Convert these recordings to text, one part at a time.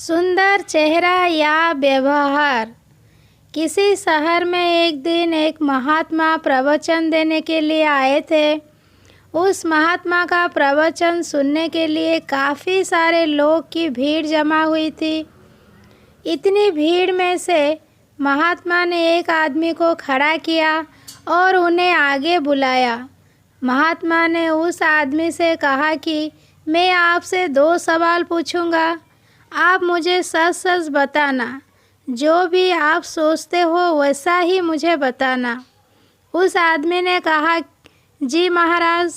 सुंदर चेहरा या व्यवहार। किसी शहर में एक दिन एक महात्मा प्रवचन देने के लिए आए थे। उस महात्मा का प्रवचन सुनने के लिए काफ़ी सारे लोग की भीड़ जमा हुई थी। इतनी भीड़ में से महात्मा ने एक आदमी को खड़ा किया और उन्हें आगे बुलाया। महात्मा ने उस आदमी से कहा कि मैं आपसे 2 सवाल पूछूंगा, आप मुझे सच सच बताना, जो भी आप सोचते हो वैसा ही मुझे बताना। उस आदमी ने कहा, जी महाराज,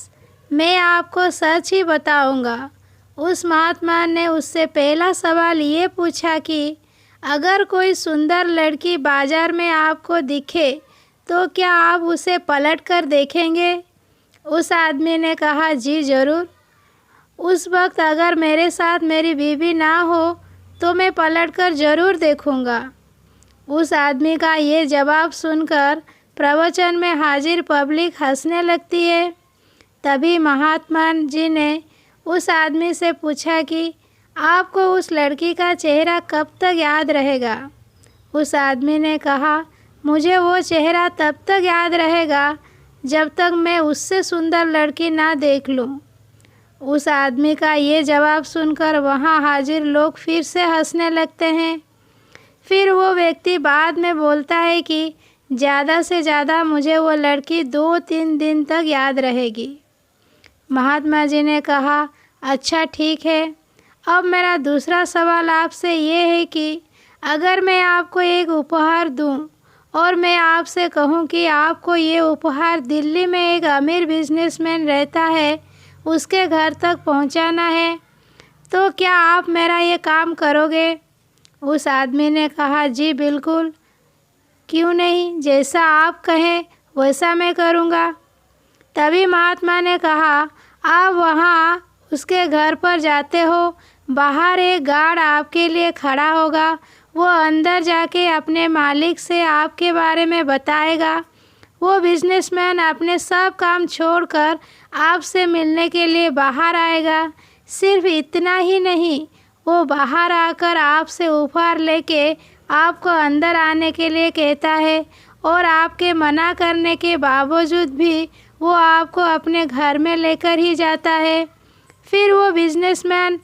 मैं आपको सच ही बताऊंगा। उस महात्मा ने उससे पहला सवाल ये पूछा कि अगर कोई सुंदर लड़की बाजार में आपको दिखे तो क्या आप उसे पलट कर देखेंगे? उस आदमी ने कहा, जी ज़रूर। उस वक्त अगर मेरे साथ मेरी बीवी ना हो तो मैं पलटकर ज़रूर देखूंगा। उस आदमी का ये जवाब सुनकर प्रवचन में हाजिर पब्लिक हंसने लगती है। तभी महात्मा जी ने उस आदमी से पूछा कि आपको उस लड़की का चेहरा कब तक याद रहेगा? उस आदमी ने कहा, मुझे वो चेहरा तब तक याद रहेगा जब तक मैं उससे सुंदर लड़की ना देख लूं। उस आदमी का ये जवाब सुनकर वहाँ हाजिर लोग फिर से हंसने लगते हैं। फिर वो व्यक्ति बाद में बोलता है कि ज़्यादा से ज़्यादा मुझे वो लड़की 2-3 दिन तक याद रहेगी। महात्मा जी ने कहा, अच्छा ठीक है। अब मेरा दूसरा सवाल आपसे ये है कि अगर मैं आपको एक उपहार दूं और मैं आपसे कहूं कि आपको ये उपहार दिल्ली में एक अमीर बिजनेसमैन रहता है, उसके घर तक पहुंचाना है, तो क्या आप मेरा ये काम करोगे? उस आदमी ने कहा, जी बिल्कुल, क्यों नहीं, जैसा आप कहें वैसा मैं करूँगा। तभी महात्मा ने कहा, आप वहाँ उसके घर पर जाते हो, बाहर एक गार्ड आपके लिए खड़ा होगा, वो अंदर जाके अपने मालिक से आपके बारे में बताएगा। वो बिजनेसमैन अपने सब काम छोड़कर आपसे मिलने के लिए बाहर आएगा। सिर्फ इतना ही नहीं, वो बाहर आकर आपसे उपहार लेके आपको अंदर आने के लिए कहता है और आपके मना करने के बावजूद भी वो आपको अपने घर में लेकर ही जाता है। फिर वो बिजनेसमैन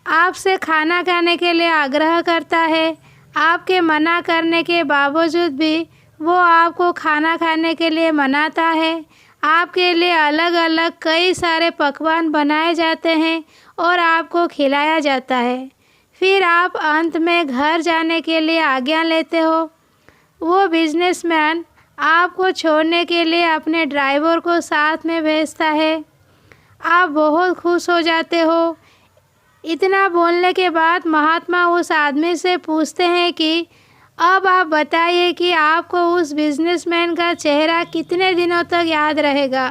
आपसे खाना खाने के लिए आग्रह करता है। आपके मना करने के बावजूद भी वो आपको खाना खाने के लिए मनाता है। आपके लिए अलग अलग कई सारे पकवान बनाए जाते हैं और आपको खिलाया जाता है। फिर आप अंत में घर जाने के लिए आज्ञा लेते हो। वो बिजनेसमैन आपको छोड़ने के लिए अपने ड्राइवर को साथ में भेजता है। आप बहुत खुश हो जाते हो। इतना बोलने के बाद महात्मा उस आदमी से पूछते हैं कि अब आप बताइए कि आपको उस बिजनेसमैन का चेहरा कितने दिनों तक याद रहेगा?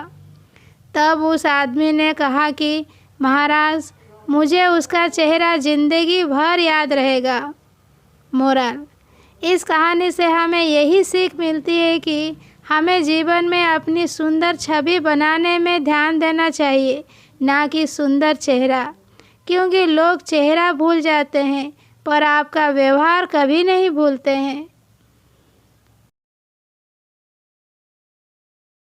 तब उस आदमी ने कहा कि महाराज, मुझे उसका चेहरा ज़िंदगी भर याद रहेगा। मोरल: इस कहानी से हमें यही सीख मिलती है कि हमें जीवन में अपनी सुंदर छवि बनाने में ध्यान देना चाहिए, ना कि सुंदर चेहरा, क्योंकि लोग चेहरा भूल जाते हैं पर आपका व्यवहार कभी नहीं भूलते हैं।